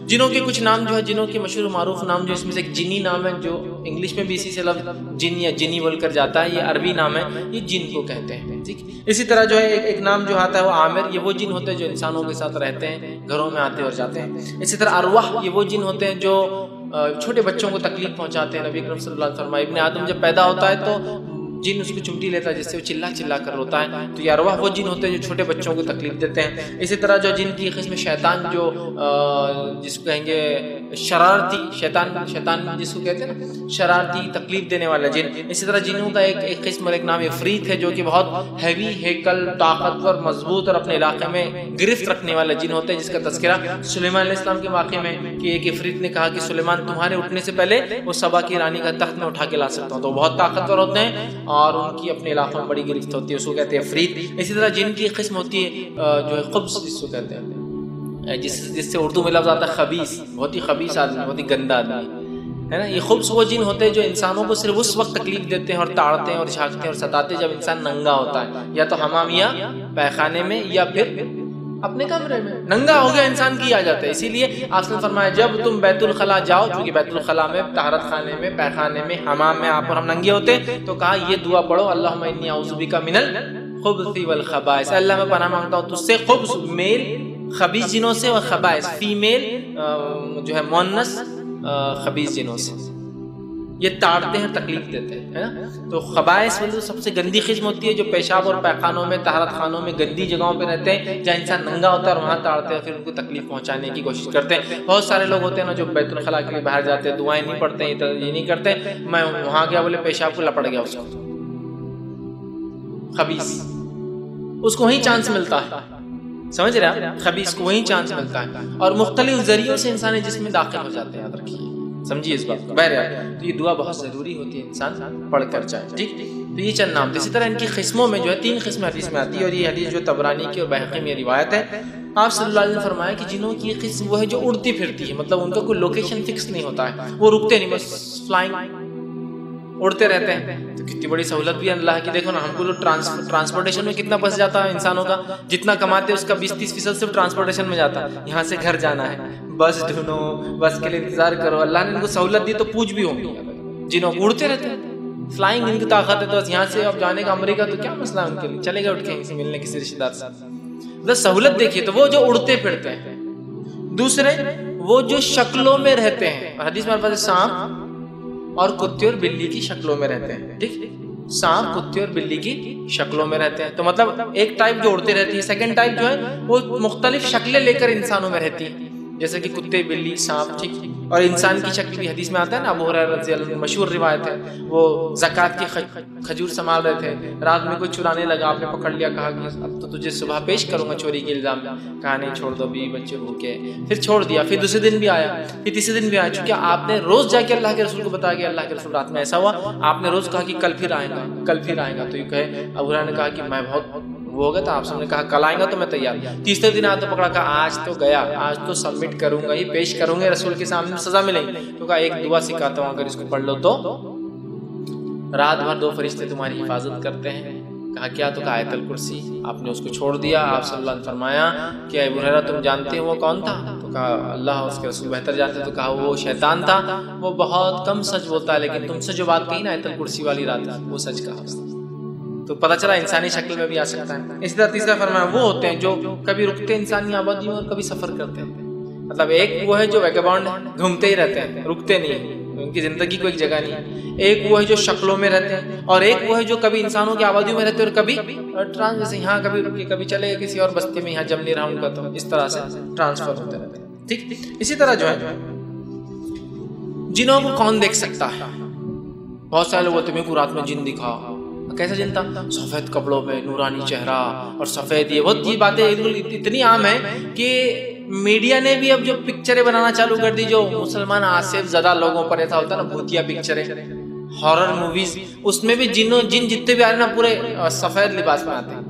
जिनों के कुछ नाम जो है, जिनों के मशहूर मारूफ नाम जो, इसमें से एक जिनी नाम है जो इंग्लिश में भी इसी से लफ्ज़ जिन या जिनी बोलकर जाता है, ये अरबी नाम है, ये जिन को कहते हैं। ठीक, इसी तरह जो है एक नाम जो आता है वो आमिर, ये वो जिन होते हैं जो इंसानों के साथ रहते हैं, घरों में आते और जाते हैं। इसी तरह अरवाह, ये वो जिन होते हैं जो छोटे बच्चों को तकलीफ पहुंचाते हैं। नबी अकरम सल्लल्लाहु अलैहि वसल्लम फरमाया, इब्ने आदम जब पैदा होता है तो जिन उसको चिमटी लेता है जिससे वो चिल्ला चिल्ला कर रोता है, तो ये अरवाह वो जिन होते हैं जो छोटे बच्चों को तकलीफ देते हैं। इसी तरह जो जिन की किस्म शैतान, जो जिसको कहेंगे शरारती शैतान, शैतान जिसको कहते हैं ना, शरारती तकलीफ देने वाला जिन। इसी तरह जिनों का एक किस्म, एक नाम इफरीत है जो कि बहुत हैवी हैकल, ताकतवर, मजबूत और अपने इलाके में गिरफ्त रखने वाले जिन होते हैं, जिसका तस्करा सुलेमान अलैहिस्सलाम के वाक़े में कि एक इफरीत ने कहा कि सुलेमान तुम्हारे उठने से पहले वो सबा की रानी का तख्त में उठा के ला सकता हूँ। तो बहुत ताकतवर होते हैं और उनकी अपने इलाकों में बड़ी गिरफ्त होती है, उसको कहते हैं इफरीत। इसी तरह जिनकी किस्म होती है जो है खुब्स, जिसको कहते हैं, जिससे उर्दू में लफ्ज़ आता है खबीस, बहुत ही खबीस आदमी, बहुत ही गंदा आदमी है ना। ये खुब्स वो जिन होते हैं जो इंसानों को सिर्फ उस वक्त तकलीफ देते हैं और ताड़ते हैं और झाँकते हैं और सताते हैं जब इंसान नंगा होता है, या तो हमाम या पैखाने में या फिर अपने कमरे में। नंगा हो गया इंसान की आ जाता है। इसीलिए आपने फरमाया जब तुम बैतुल खला जाओ, क्योंकि बैतुल खला में, तहरत खाने में, पैखाने में, हमाम में आप और हम नंगे होते, तो कहा ये दुआ पढ़ो, अल्लाहुम्मा इन्नी औज़ु बिका मिनल खुब्सी वल खबाइस, अल्लाह मैं पनाह मांगता हूँ तुझसे खुब्स मेल खबीस जिनों से और खबाइस फीमेल जो है मुअन्नस खबीस जिनों से। ये ताड़ते हैं, तकलीफ देते हैं, है ना। तो खबाइस मतलब सबसे गंदी किस्म होती है जो पेशाब और पैखानों में, तहरत खानों में, गंदी जगहों पे रहते हैं, जहाँ इंसान नंगा होता है और वहाँ ताड़ते हैं, फिर उनको तकलीफ पहुँचाने की कोशिश करते हैं। बहुत सारे लोग होते हैं ना जो बैतुल खला के लिए बाहर जाते हैं, दुआएं नहीं पढ़ते हैं, ये नहीं करते, मैं वहाँ गया बोले पेशाब को लपट गया उसको, खबीस, उसको वहीं चांस मिलता है, समझ रहे हैं, खबीस को वहीं चांस मिलता है और मुख्तलिफ जरियों से इंसान जिसमें दाखिल हो जाते हैं। याद रखिए, समझिए इस बात को। बहरहाल तो ये दुआ बहुत ज़रूरी होती है, इंसान पढ़ कर जाए। ठीक, तो ये चंद नाम। इसी तरह इनकी किस्मों में जो है 3 किस्में हदीस में आती है और ये हदीस जो तबरानी की और बैहक़ी में रिवायत है। आप सल्लल्लाहु अलैहि वसल्लम फरमाया कि जिन्हों की किस्म वो है जो उड़ती फिरती है, मतलब उनका कोई लोकेशन फिक्स नहीं होता है, वो रुकते नहीं, बस फ्लाइंग उड़ते रहते हैं। तो कितनी बड़ी सहूलत भी अल्लाह की। देखो ना, हमको लोग ट्रांसपोर्टेशन में कितना बस जाता है इंसानों का, जितना कमाते हैं उसका 20-30% सिर्फ ट्रांसपोर्टेशन में जाता है। यहाँ से घर जाना है, बस ढूंढो, बस के लिए इंतजार करो। अल्लाह ने इनको सहूलत दी तो पूछ भी होंगी। जिन्हों उड़ते रहते हैं, फ्लाइंग इनकी ताकत है, तो बस यहाँ से अब जाने का अमेरिका तो क्या मसला है उनके लिए, चलेगा उठ के मिलने किसी रिश्तेदार से। मतलब सहूलत देखिए, तो वो जो उड़ते फिरते हैं। दूसरे वो जो शक्लों में रहते हैं, हदीस में अल्फाज सांप और कुत्ते और बिल्ली की शक्लों में रहते हैं। ठीक, सांप, कुत्ते और बिल्ली की शक्लों में रहते हैं। तो मतलब एक टाइप जो उड़ते रहती है, सेकंड टाइप जो है वो मुख्तलिफ शक्लें लेकर इंसानों में रहती है, जैसे कि कुत्ते, बिल्ली, सांप। ठीक, और इंसान की शक्ल भी हदीस में आता है ना, अबू हुरैरा रज़ी अल्लाह अन्हु मशहूर रिवायत है, वो ज़कात की खजूर संभाल रहे थे, रात में कोई चुराने लगा, आपने पकड़ लिया, कहा कि अब तो तुझे सुबह पेश करूंगा चोरी के इल्ज़ाम में। कहा नहीं, छोड़ दो, बीवी बच्चे भूखे। फिर छोड़ दिया, फिर दूसरे दिन भी आया, फिर तीसरे दिन भी आया। चूंकि आपने रोज़ जाके अल्लाह के रसूल को बताया कि अल्लाह के रसूल रात में ऐसा हुआ, आपने रोज़ कहा कि कल फिर आएगा, कल फिर आएगा। तो ये कहे, अबू हुरैरा ने कहा कि मैं बहुत वो हो गया, तो आप सबने कहा कल आएगा तो मैं तैयार। तीसरे दिन आया तो पकड़ा, कहा आज तो गया, आज तो सबमिट करूंगा, ये पेश करूंगा रसूल के सामने, सजा मिलेगी। तो कहा एक दुआ सिखाता हूँ, अगर इसको पढ़ लो तो रात भर 2 फरिश्ते तुम्हारी हिफाजत करते हैं। कहा क्या? तो कहा आयतल कुर्सी। आपने उसको छोड़ दिया। आप सल्लल्लाहु अलैहि वसल्लम फरमाया कि अबू हुरैरा तुम जानते हो वो कौन था? तो कहा अल्लाह उसके रसूल बेहतर जानते। तो कहा वो शैतान था, वो बहुत कम सच बोलता है, लेकिन तुमसे जो बात कही ना आयतल कुर्सी वाली रात, वो सच कहा। तो पता चला इंसानी शक्ल में भी आ सकता है। इसी तरह तीसरा फरमाया वो होते हैं जो कभी रुकते इंसानी आबादी में और कभी सफर करते हैं। मतलब एक वो है जो वैगबॉन्ड, घूमते ही रहते हैं, रुकते नहीं, उनकी जिंदगी को एक जगह नहीं है। एक वो है जो शक्लों में रहते हैं, और एक वो है जो कभी इंसानों की आबादियों में रहते हैं और कभी ट्रांस, जैसे यहाँ कभी रुके, कभी चले गए किसी और बस्ती में, यहाँ जम नहीं रहा उनका, तो इस तरह से ट्रांसफर होते रहते हैं। ठीक, इसी तरह जो है जिनों को कौन देख सकता है? बहुत सारे लोग होते हैं, मेरे को रात में जिन दिखा। कैसा जिन था? सफेद कपड़ों पे, नूरानी चेहरा और सफेद, ये बातें इतनी आम है कि मीडिया ने भी अब जो पिक्चरें बनाना चालू कर दी, जो मुसलमान आसिफ ज़्यादा लोगों पर ऐसा होता है ना, भूतिया पिक्चरें, हॉरर मूवीज, उसमें भी जिन जितने भी आ रहे ना पूरे सफेद लिबास में आते हैं,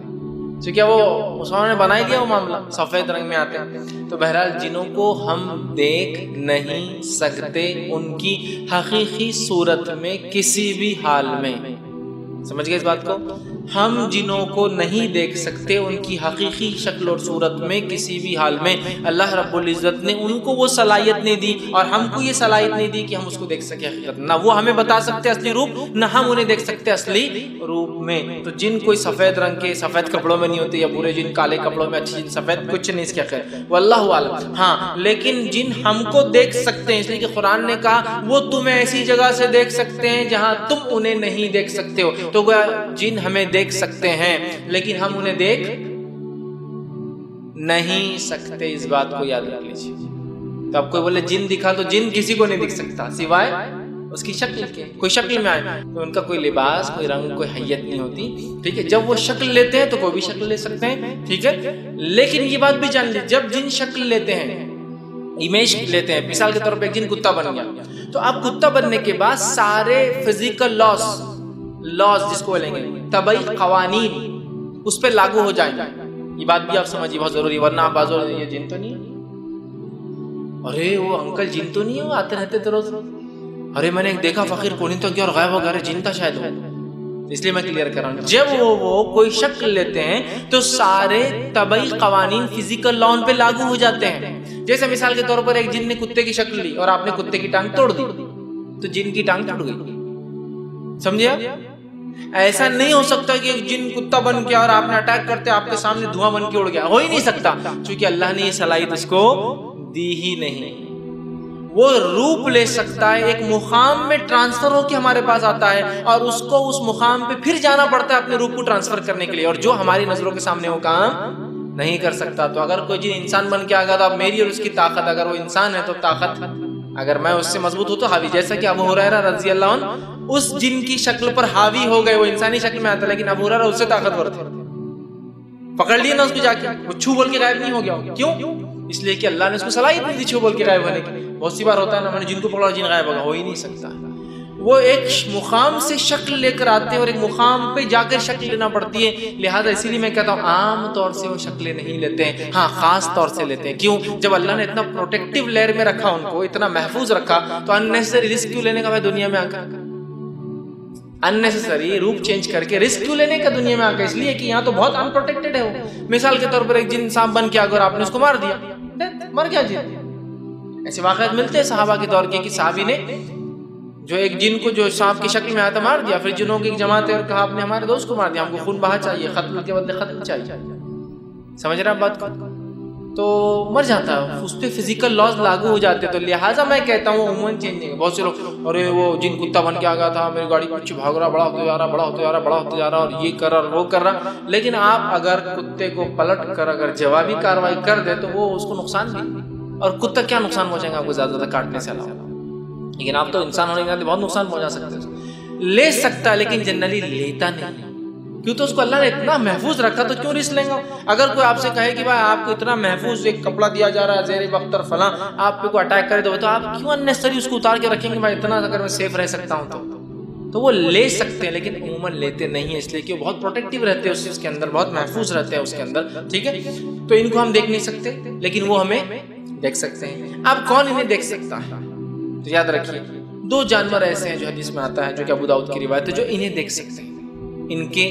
क्योंकि वो मुसलमानों ने बना ही दिया वो मामला, सफेद रंग में आते हैं। तो बहरहाल जिनों को हम देख नहीं सकते उनकी हकीकी सूरत में किसी भी हाल में, समझ गए इस बात को? हम जिनों को नहीं देख सकते उनकी हकीकी शक्ल और सूरत में किसी भी हाल में। अल्लाह रब्बुल इज़्ज़त ने उनको वो सलाहियत नहीं दी और हमको ये सलाहियत नहीं दी कि हम उसको देख सके हकीकत। ना वो हमें बता सकते असली रूप, ना हम उन्हें देख सकते असली रूप में। तो जिन कोई सफ़ेद रंग के सफ़ेद कपड़ों में नहीं होते, या बुरे जिन काले कपड़ों में, अच्छी जिन सफ़ेद, कुछ नहीं इसके खैर वल्लाहु आलम। हाँ, लेकिन जिन हमको देख सकते हैं, इसलिए कि कुरान ने कहा वो तुम्हें ऐसी जगह से देख सकते हैं जहाँ तुम उन्हें नहीं देख सकते हो। तो जिन हमें देख सकते हैं लेकिन हम उन्हें देख नहीं सकते, इस बात को याद रख लीजिए। तो अब कोई बोले जिन दिखा, तो जिन किसी को नहीं दिख सकता सिवाय उसकी शक्ल के। कोई शक्ल में आए तो उनका कोई लिबास, कोई रंग, कोई हैयत नहीं होती, ठीक है। जब वो शक्ल लेते हैं तो कोई भी शक्ल ले सकते हैं, ठीक है। लेकिन ये बात भी जान लीजिए, जब जिन शक्ल लेते हैं, इमेज लेते हैं, मिसाल के तौर पर एक जिन कुत्ता बन गया, तो आप कुत्ता बनने के बाद सारे फिजिकल लॉज जिसको बोलेंगे तबई कवानीन उस पर लागू हो जाएंगे। ये बात भी आप समझिए, बहुत जरूरी, वरना आप बाजू ये जिन तो नहीं है, अरे वो अंकल जिन तो नहीं है, वो आते रहते थे रोज, अरे मैंने एक देखा फकीर कोनी तो गया और गायब हो गया, जिन था शायद वो। इसलिए मैं क्लियर कर रहा हूँ, जब वो कोई शक्ल लेते हैं तो सारे तबई कवानीन फिजिकल लॉ पे लागू हो जाते हैं। जैसे मिसाल के तौर पर एक जिन ने कुत्ते की शक्ल ली और आपने कुत्ते की टांग तोड़ दी, तो जिन की टांग टूट गई, समझे आप? ऐसा नहीं हो सकता कि एक जिन कुत्ता बन गया और आपने अटैक करते आपके सामने धुआं बन के उड़ गया, हो ही नहीं सकता, क्योंकि अल्लाह ने ये सलाहियत उसको दी ही नहीं। वो रूप ले सकता है, एक मुकाम में ट्रांसफर होकर हमारे पास आता है और उसको उस मुकाम पे फिर जाना पड़ता है अपने रूप को ट्रांसफर करने के लिए, और जो हमारी नजरों के सामने वो काम नहीं कर सकता। तो अगर कोई जिन इंसान बन के आ गया तो अब मेरी और उसकी ताकत, अगर वो इंसान है तो ताकत, अगर मैं उससे मजबूत हूं तो हावी, जैसा कि अबू हुरैरा रज़ी अल्लाह अन्हु उस जिन की शक्ल पर हावी हो गए, वो इंसानी शक्ल में आता, लेकिन अबू हुरैरा उससे ताकतवर थे, पकड़ लिए ना उसको जाके, वो छू बोल के गायब नहीं हो गया। क्यों? इसलिए कि अल्लाह ने उसको सलाहियत नहीं दी छू बोल के गायब होने की। बहुत सी बार होता है ना, मैंने जिनको पकड़ा जिन गायब होगा, हो ही नहीं सकता। वो एक मुकाम से शक्ल लेकर आते हैं और एक मुकाम पे जाकर शक्ल लेना पड़ती है। लिहाजा इसीलिए मैं कहता हूँ आम तौर से वो शक्लें नहीं लेते हैं, हाँ खास तौर से लेते हैं। क्यों? जब अल्लाह ने इतना प्रोटेक्टिव लेयर में रखा, उनको इतना महफूज रखा, तो अननेसेसरी रिस्क क्यों लेने का भाई दुनिया में आकर? अननेसेसरी रूप चेंज करके रिस्क क्यों लेने का दुनिया में आकर? इसलिए कि यहाँ तो बहुत अनप्रोटेक्टेड है वो। मिसाल के तौर पर एक जिन सांप बन के आकर आपने उसको मार दिया, मर गया जिन। ऐसे वाक़यात मिलते हैं सहाबा के दौर के कि साहबी ने जो एक जिन को जो सांप की शक्ल में आया था मार दिया, फिर जिनों की एक जमात है और कहा आपने हमारे दोस्त को मार दिया, हमको खून बहा चाहिए, खत्म के बदले खत्म चाहिए। समझ रहे आप बात को? तो मर जाता है, उस पर फिजिकल लॉज लागू हो जाते हैं। तो लिहाजा मैं कहता हूँ उम्मन चेंज नहीं है। बहुत से लोग अरे वो जिन कुत्ता बन के आ गया था, मेरी गाड़ी पीछे भाग रहा, बड़ा होते जा रहा, बड़ा होते जा रहा, बड़ा होते जा रहा, और ये कर रहा वो कर रहा। लेकिन आप अगर कुत्ते को पलट कर अगर जवाबी कार्रवाई कर दे तो वो उसको नुकसान भी, और कुत्ता क्या नुकसान पहुंचेगा आपको ज्यादा काटने से अलावा। लेकिन आप तो इंसान होने के नाते बहुत नुकसान पहुंचा सकते हैं। ले सकता है लेकिन जनरली लेता नहीं। क्यों? तो उसको अल्लाह ने इतना महफूज रखा, तो क्यों रिस्क लेंगे? अगर कोई आपसे कहे कि भाई आपको इतना महफूज एक कपड़ा दिया जा रहा है, ज़ेर बख्तर फला, आप पे को अटैक करे तो आप क्यों अननेसेसरी उसको उतार के रखेंगे? भाई इतना अगर मैं सेफ रह सकता हूँ तो वो ले सकते हैं, लेकिन उम्मन लेते नहीं है, इसलिए कि वो बहुत प्रोटेक्टिव रहते हैं उसके अंदर, बहुत महफूज रहते हैं उसके अंदर, ठीक है। तो इनको हम देख नहीं सकते, लेकिन वो हमें देख सकते हैं। अब कौन इन्हें देख सकता है? तो याद रखिए, दो जानवर ऐसे हैं जो हदीस में आता है, जो कि अबू दाऊद की रिवायत है, जो इन्हें देख सकते हैं इनके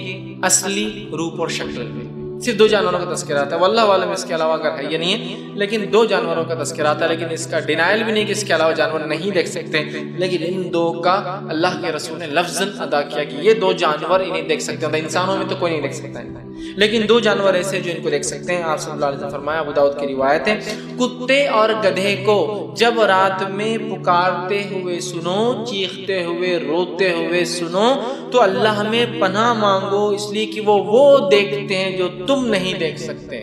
असली रूप और शक्ल में। सिर्फ दो जानवरों का तज़किरा आता है, वल्लाहु आलम इसके अलावा अगर है ये नहीं है, लेकिन दो जानवरों का तज़किरा आता है। लेकिन इसका डिनाइल भी नहीं कि इसके अलावा जानवर नहीं देख सकते, लेकिन इन दो का अल्लाह के रसूल ने लफ्ज़न अदा किया कि ये दो जानवर इन्हें देख सकते हैं। इंसानों में तो कोई नहीं देख सकता है, लेकिन दो जानवर ऐसे जो इनको देख सकते हैं। आप सल्लल्लाहु अलैहि वसल्लम फरमाया, अबू दाऊद की रिवायत है, कुत्ते और गधे को जब रात में पुकारते हुए सुनो, चीखते हुए, रोते हुए सुनो, तो अल्लाह में पनाह मांगो, इसलिए कि वो देखते हैं जो तुम नहीं देख सकते।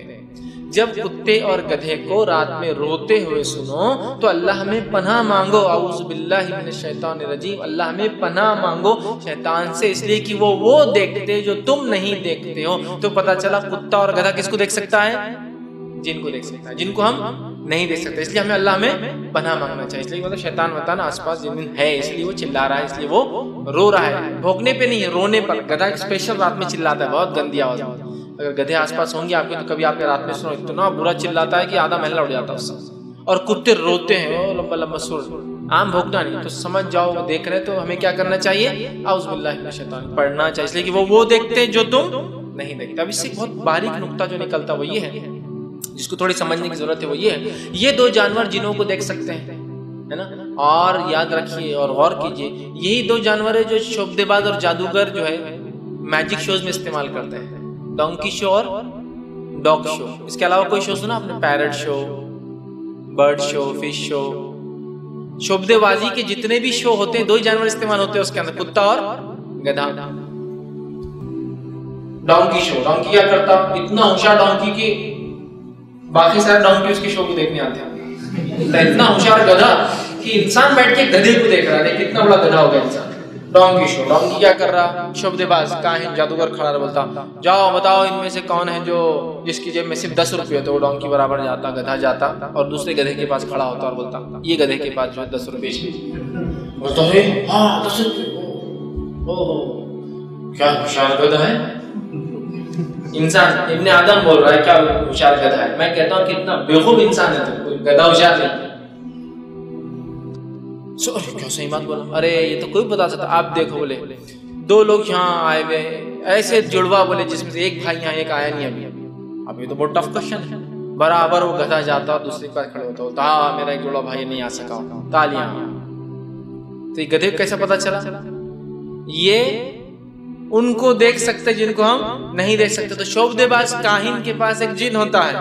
जब कुत्ते और गधे को रात में रोते हुए सुनो तो अल्लाह में पनाह मांगो, औज़ु बिल्लाहि मिनश शैतानिर रजीम, अल्लाह में पनाह मांगो शैतान से, इसलिए कि वो देखते जो तुम नहीं देखते हो। तो पता चला कुत्ता और गधा किसको देख सकता है? जिनको देख सकता है, जिनको हम नहीं देख सकते, इसलिए हमें अल्लाह में पनाह मांगना चाहिए। इसलिए मतलब शैतान वतान आसपास जिन दिन है, इसलिए वो चिल्ला रहा है, इसलिए वो रो रहा है, भौंकने पे नहीं है, रोने पर। गधा स्पेशल रात में चिल्लाता है, बहुत गंदी आवाज। अगर गधे आसपास होंगे आपके तो कभी आपके रात में सुनो, इतना बुरा चिल्लाता है कि आधा महल्ला उड़ जाता है उससे। और कुत्ते रोते हैं, वो लंबा लंबा सुर, आम भौंकना नहीं। तो समझ जाओ वो देख रहे, तो हमें क्या करना चाहिए, औज़ु बिल्लाहि मिनश शैतान, पढ़ना चाहिए, इसलिए कि वो देखते हैं जो तुम नहीं देखते। अब इससे बहुत बारीक नुक्ता जो निकलता वो ये है, जिसको थोड़ी समझने की जरूरत है, वो ये है, ये दो जानवर जिन्हों को देख सकते हैं, है ना। और याद रखिए और गौर कीजिए, यही दो जानवर है जो शोबदेबाज और जादूगर जो है मैजिक शोज में इस्तेमाल करते हैं, डोंकी शो और डॉग शो। इसके अलावा कोई शो सुना आपने, parrot show, bird show, fish show. शोबदेबाजी के जितने भी शो होते हैं, दो ही जानवर इस्तेमाल होते हैं उसके अंदर, कुत्ता और गधा। डोंकी शो, डोंकी क्या करता, इतना होशियार डोंकी की बाकी सारे डोंकी उसके शो को देखने आते हैं। इतना होशियार गधा कि इंसान बैठ के गधे को देख रहा है, कितना बड़ा गधा होगा इंसान। डोंकी शो, डोंकी क्या कर रहा, शोबदेबाज काहिन जादूगर खड़ा बोलता, जाओ बताओ इनमें से कौन है जो जिसकी जेब में सिर्फ 10 रुपये होते, वो डोंकी बराबर जाता, गधा जाता और दूसरे गधे के पास खड़ा होता और बोलता, ये गधे के पास जो है 10 रुपये बोलता है, हाँ 10 रुपये, ओहो क्या होशियार गधा है। इंसान इब्ने आदम बोल रहा है क्या होशियार गधा है, मैं कहता हूँ कितना बेवकूफ इंसान है तो, कोई गधा होशियार नहीं। क्या सही बात बोला, अरे ये तो कोई बता सकता। आप देखो, बोले दो लोग यहाँ आए हुए, ऐसे जुड़वा बोले जिसमें से एक भाई यहाँ एक आया नहीं अभी। अब ये तो बहुत टफ क्वेश्चन है। बराबर वो गधा जाता और दूसरे के पास खड़े होता, हाँ मेरा एक जुड़वा भाई नहीं आ सका, तालियां। तो ये गधे को कैसा पता चला, ये उनको देख सकते जिनको हम नहीं देख सकते। तो शोबदेबाज काहिन के पास एक जिन होता है,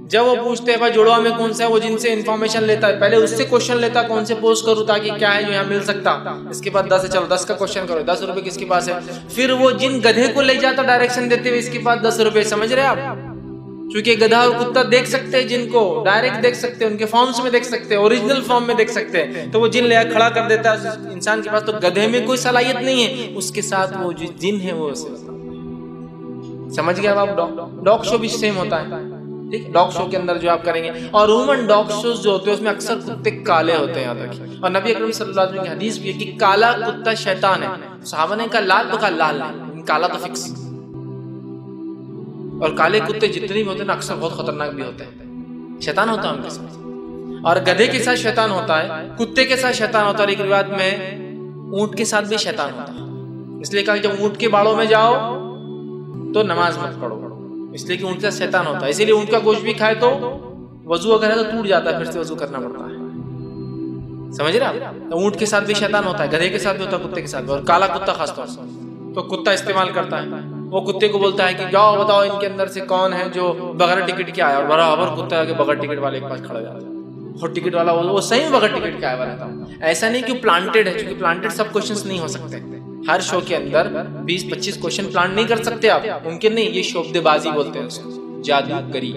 जब वो पूछते हैं भाई जुड़वा में कौन सा है, वो जिनसे इन्फॉर्मेशन लेता है, पहले उससे क्वेश्चन लेता कौन से पोस्ट करूं ताकि क्या है जो यहाँ मिल सकता, इसके बाद 10 है, चलो 10 का क्वेश्चन करो, 10 रुपए किसके पास है, फिर वो जिन गधे को ले जाता डायरेक्शन देते हुए, इसके पास 10 रुपए। समझ रहे आप, क्योंकि गधा और कुत्ता देख सकते हैं जिनको, डायरेक्ट देख सकते हैं, उनके फॉर्म्स में देख सकते हैं, ओरिजिनल फॉर्म में देख सकते हैं। तो वो जिन ले खड़ा कर देता है इंसान के पास, तो गधे में कोई सलाहियत नहीं है, उसके साथ वो जो जिन है वो समझ गया आप। डॉग शो भी सेम होता है, ठीक है। डॉग शो के अंदर जो आप करेंगे, और ह्यूमन डॉग शोज जो होते हैं उसमें अक्सर कुत्ते काले होते हैं, याद रखिए। और नबी अकरम सल्लल्लाहु अलैहि वसल्लम की हदीस भी है कि काला कुत्ता शैतान है। सहाबा ने कहा लाल, तो कहा लाल नहीं, काला तो फिक्स। और काले कुत्ते जितने भी होते हैं ना अक्सर बहुत खतरनाक भी होते हैं, शैतान होता है उनके साथ। और गधे के साथ शैतान होता है, कुत्ते के साथ शैतान होता है, और एक रिवायत में ऊंट के साथ भी शैतान होता है। इसलिए कहा जब ऊंट के बाड़ों में जाओ तो नमाज मत पढ़ो, इसलिए कि ऊंट का शैतान होता है। इसीलिए ऊंट का गोश्त भी खाए तो वजू अगर है तो टूट जाता है, फिर से वजू करना पड़ता है। समझ रहे आप, तो ऊंट के साथ भी शैतान होता है, गधे के साथ भी होता है, कुत्ते के साथ भी। और काला कुत्ता खासतौर से, तो कुत्ता इस्तेमाल करता है, वो कुत्ते को बोलता है कि जाओ बताओ इनके अंदर से कौन है जो बगैर टिकट के आया, और बराबर कुत्ता आके बगैर टिकट वाले के पास खड़ा जाता है। और टिकट वाला वो सही में बगैर टिकट का आया रहता है। ऐसा नहीं कि प्लांटेड है, क्योंकि प्लांटेड सब क्वेश्चंस नहीं हो सकते। हर शो के अंदर 20-25 क्वेश्चन प्लान नहीं कर सकते आप, मुमकिन नहीं। ये शोबदेबाजी बोलते हैं उसको, जादूगरी।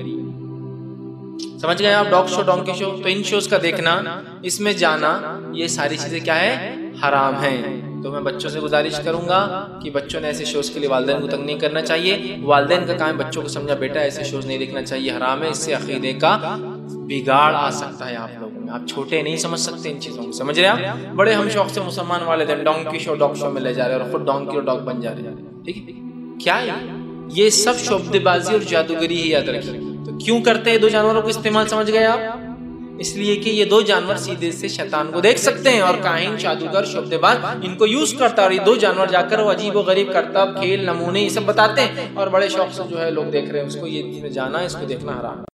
समझ गए आप। डॉग शो, डोंकी शो, तो इन शोज का देखना, इसमें जाना, ये सारी चीजें क्या है, हराम है। तो मैं बच्चों से गुजारिश करूंगा कि बच्चों ने ऐसे शोज के लिए वालिदैन को तंग नहीं करना चाहिए। वालिदैन का काम बच्चों को समझा, बेटा ऐसे शोज नहीं देखना चाहिए, हराम है, इससे अकीदे का बिगाड़ आ सकता है आप लोगों में। आप छोटे नहीं समझ सकते इन चीजों को, समझ रहे हैं आप। बड़े हम शौक से मुसलमान वाले दिन डोंकी शो, डॉग शो में ले जा रहे हैं और खुद डोंकी और डॉग बन जा रहे हैं। ठीक है, क्या है ये सब शोबदेबाजी और जादूगरी ही, याद रखिए। तो क्यों करते हैं दो जानवरों को इस्तेमाल, समझ गए आप। इसलिए कि ये दो जानवर सीधे से शैतान को देख सकते हैं, और काहिन, जादूगर, शोबदेबाज इनको यूज करता है। और ये दो जानवर जाकर वो अजीब व गरीब करतब, खेल, नमूने ये सब बताते हैं, और बड़े शौक से जो है लोग देख रहे हैं उसको। ये जाना, इसको देखना हराम।